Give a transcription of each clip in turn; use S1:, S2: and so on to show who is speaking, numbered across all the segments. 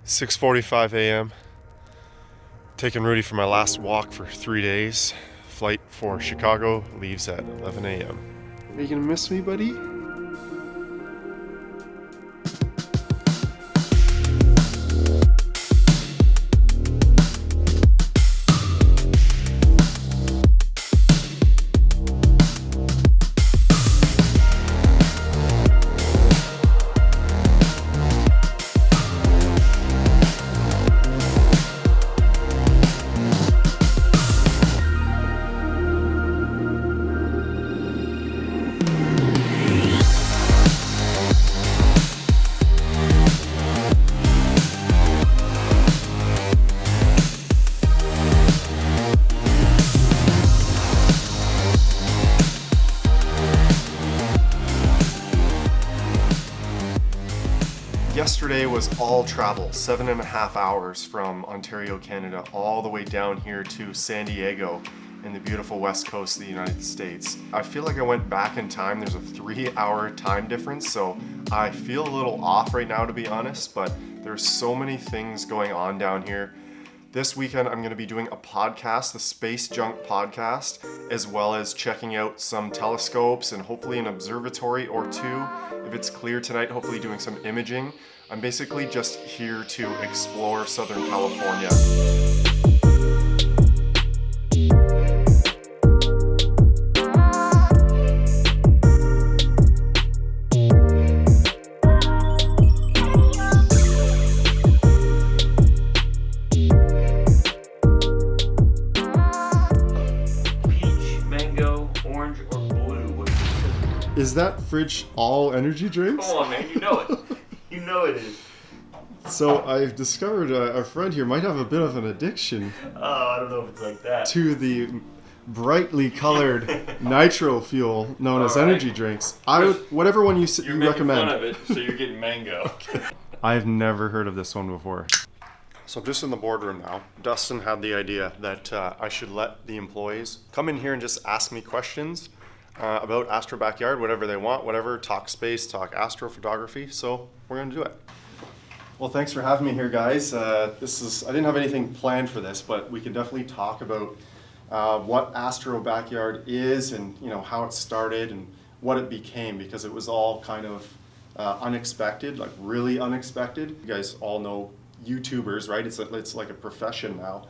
S1: 6:45 a.m. Taking Rudy for my last walk for 3 days. Flight for Chicago leaves at 11 a.m. Are you gonna miss me, buddy? Yesterday was all travel, 7.5 hours from Ontario, Canada, all the way down here to San Diego in the beautiful west coast of the United States. I feel like I went back in time. There's a 3-hour time difference, so I feel a little off right now, to be honest, but there's so many things going on down here. This weekend, I'm going to be doing a podcast, the Space Junk Podcast, as well as checking out some telescopes and hopefully an observatory or two. If it's clear tonight, hopefully doing some imaging. I'm basically just here to explore Southern California. Is that fridge all energy drinks?
S2: Come on, man, you know it. You know it is.
S1: So I've discovered our friend here might have a bit of an addiction.
S2: Oh, I don't know if it's like that.
S1: To the brightly colored nitro fuel known as energy drinks. Whatever one you recommend.
S2: You're making fun of it, so you're getting mango.
S1: I've never heard of this one before. So I'm just in the boardroom now. Dustin had the idea that I should let the employees come in here and just ask me questions about AstroBackyard, whatever they want, whatever, talk space, talk astrophotography, so we're gonna do it. Well, thanks for having me here, guys. I didn't have anything planned for this, but we can definitely talk about what AstroBackyard is and how it started and what it became, because it was all kind of unexpected, like really unexpected. You guys all know YouTubers, right? It's like a profession now.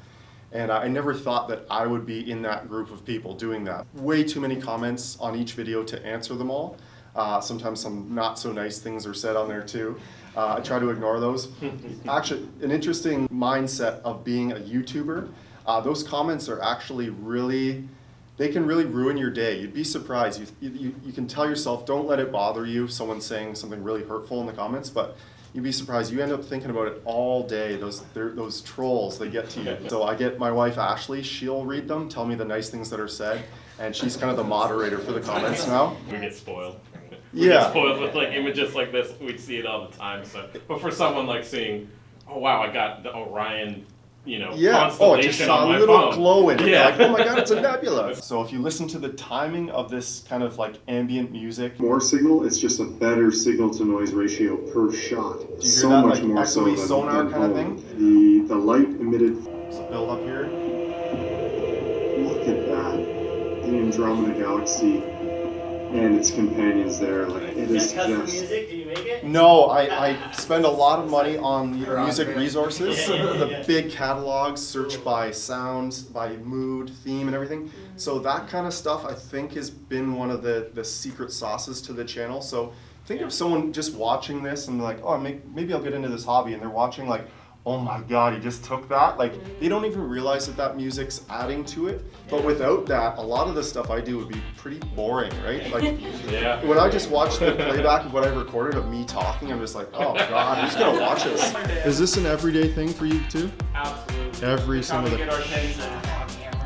S1: And I never thought that I would be in that group of people doing that. Way too many comments on each video to answer them all. Sometimes some not so nice things are said on there too. I try to ignore those. Actually, an interesting mindset of being a YouTuber, those comments are actually they can really ruin your day. You'd be surprised. You can tell yourself, don't let it bother you, someone saying something really hurtful in the comments, but you'd be surprised. You end up thinking about it all day. Those trolls, they get to you. So I get my wife Ashley. She'll read them, tell me the nice things that are said, and she's kind of the moderator for the comments now.
S2: We get spoiled.
S1: We
S2: get spoiled with like images like this. We see it all the time. So, but for someone like seeing, oh wow, I got the Orion, constellation
S1: just
S2: on my
S1: a little
S2: phone.
S1: glow in it.
S2: Yeah.
S1: Like, oh my god, it's a nebula. So if you listen to the timing of this kind of like ambient music,
S3: more signal, it's just a better signal to noise ratio per shot.
S1: Do you hear
S3: so
S1: that,
S3: much
S1: like,
S3: more
S1: echoey
S3: so
S1: sonar
S3: than
S1: kind of thing?
S3: The light emitted.
S1: There's a build up here.
S3: Look at that. The Andromeda Galaxy and its companions there. Like it is just.
S2: Music? Did you make it?
S1: No, I spend a lot of money on the music resources, the big catalogs, search by sounds, by mood, theme, and everything. So that kind of stuff I think has been one of the secret sauces to the channel. So think of someone just watching this and like, oh, maybe I'll get into this hobby, and they're watching like, oh my god, he just took that. Like, they don't even realize that music's adding to it. But without that, a lot of the stuff I do would be pretty boring, right? Like, when I just watch the playback of what I recorded of me talking, I'm just like, oh god, who's gonna watch this? Is this an everyday thing for you too?
S2: Absolutely.
S1: Every single day.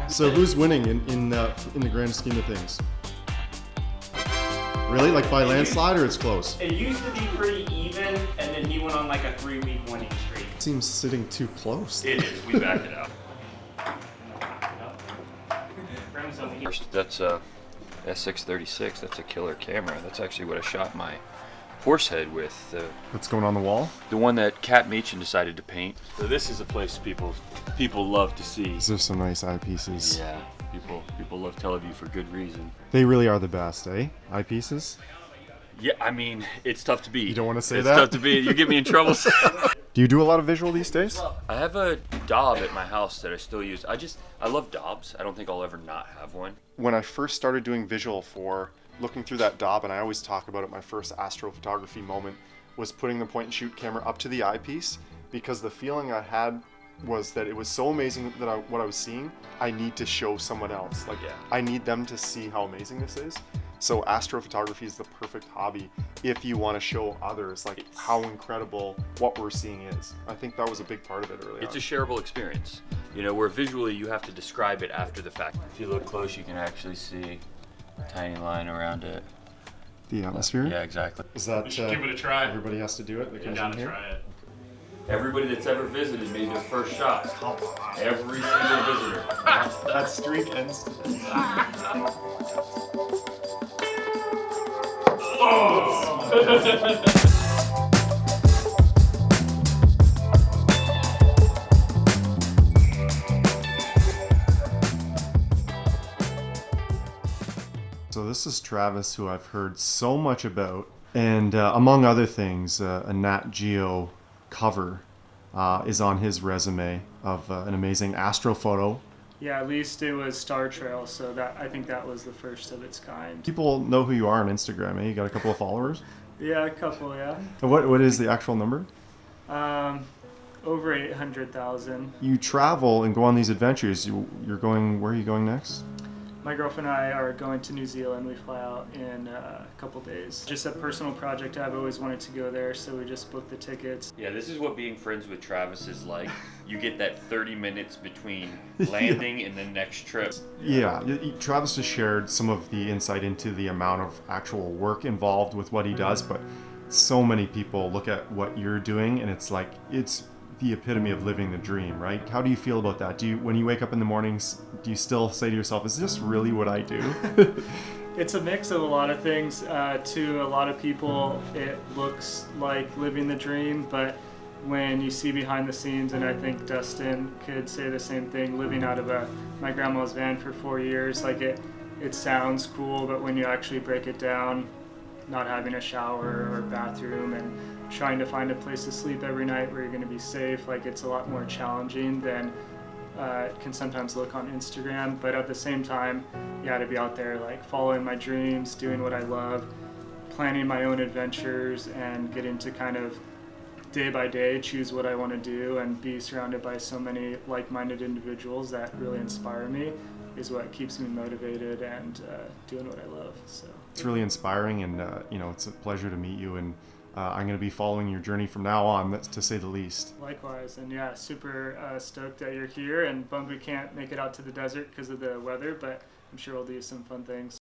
S1: So who's winning in the grand scheme of things? Really? Like by landslide, or it's close?
S4: It used to be pretty even, and then he went on like a 3-week winning streak.
S1: Seems sitting too close.
S2: It is. We backed it out.
S5: That's a S636. That's a killer camera. That's actually what I shot my horse head with
S1: What's going on the wall?
S5: the one that Cat Machin decided to paint. So this is a place people love to see.
S1: These are some nice eyepieces.
S5: Yeah, people love Tel Aviv for good reason.
S1: They really are the best, eh? Eyepieces?
S5: Yeah, I mean, it's tough to beat.
S1: You don't want to say
S5: it's
S1: that?
S5: tough to beat. You get me in trouble.
S1: Do you do a lot of visual these days?
S5: I have a daub at my house that I still use. I love daubs. I don't think I'll ever not have one.
S1: When I first started doing visual for looking through that daub, and I always talk about it, my first astrophotography moment was putting the point and shoot camera up to the eyepiece, because the feeling I had was that it was so amazing that what I was seeing, I need to show someone else. Like,
S5: Yeah.
S1: I need them to see how amazing this is. So astrophotography is the perfect hobby if you want to show others like how incredible what we're seeing is. I think that was a big part of it early
S5: It's
S1: on.
S5: a shareable experience, you know, where visually you have to describe it after the fact. If you look close, you can actually see a tiny line around it.
S1: The atmosphere?
S5: Yeah, exactly.
S1: Is that
S2: You should give it a try.
S1: everybody has to do it that
S2: You
S1: comes in
S2: gotta
S1: here?
S2: try it.
S5: Everybody that's ever visited made their first shot. Every single visitor.
S1: That streak ends today. So this is Travis, who I've heard so much about, and among other things, a Nat Geo cover is on his resume of an amazing astrophoto.
S6: Yeah, at least it was Star Trail, so I think that was the first of its kind.
S1: People know who you are on Instagram, eh? You got a couple of followers?
S6: Yeah, a couple, yeah.
S1: And what is the actual number?
S6: Over 800,000.
S1: You travel and go on these adventures. You're going, where are you going next?
S6: My girlfriend and I are going to New Zealand. We fly out in a couple days. Just a personal project. I've always wanted to go there, so we just booked the tickets.
S5: Yeah, this is what being friends with Travis is like. You get that 30 minutes between landing and the next trip.
S1: Yeah, Travis has shared some of the insight into the amount of actual work involved with what he does, but so many people look at what you're doing and it's like, it's the epitome of living the dream, right? How do you feel about that? When you wake up in the mornings, do you still say to yourself, is this really what I do?
S6: It's a mix of a lot of things. To a lot of people, it looks like living the dream, but when you see behind the scenes, and I think Dustin could say the same thing, living out of my grandma's van for 4 years, like it sounds cool, but when you actually break it down, not having a shower or bathroom and trying to find a place to sleep every night where you're going to be safe, like it's a lot more challenging than it can sometimes look on Instagram. But at the same time, you got to be out there like following my dreams, doing what I love, planning my own adventures, and getting to kind of day by day choose what I want to do and be surrounded by so many like-minded individuals that really inspire me is what keeps me motivated and doing what I love. So
S1: It's really inspiring, and it's a pleasure to meet you, and I'm going to be following your journey from now on, to say the least.
S6: likewise, and yeah, super stoked that you're here, and bummed we can't make it out to the desert because of the weather, but I'm sure we'll do some fun things.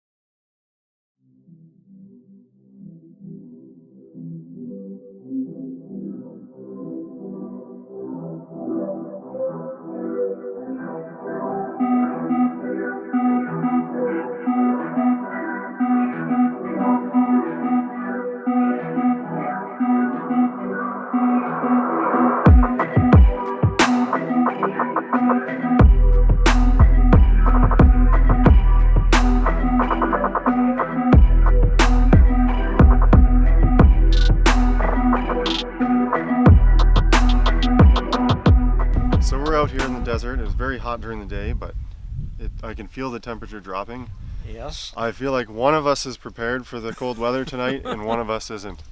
S1: So we're out here in the desert. It was very hot during the day, but I can feel the temperature dropping.
S7: Yes.
S1: I feel like one of us is prepared for the cold weather tonight and one of us isn't.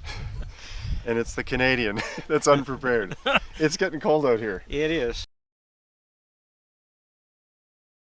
S1: And it's the Canadian that's unprepared. It's getting cold out here.
S7: It is.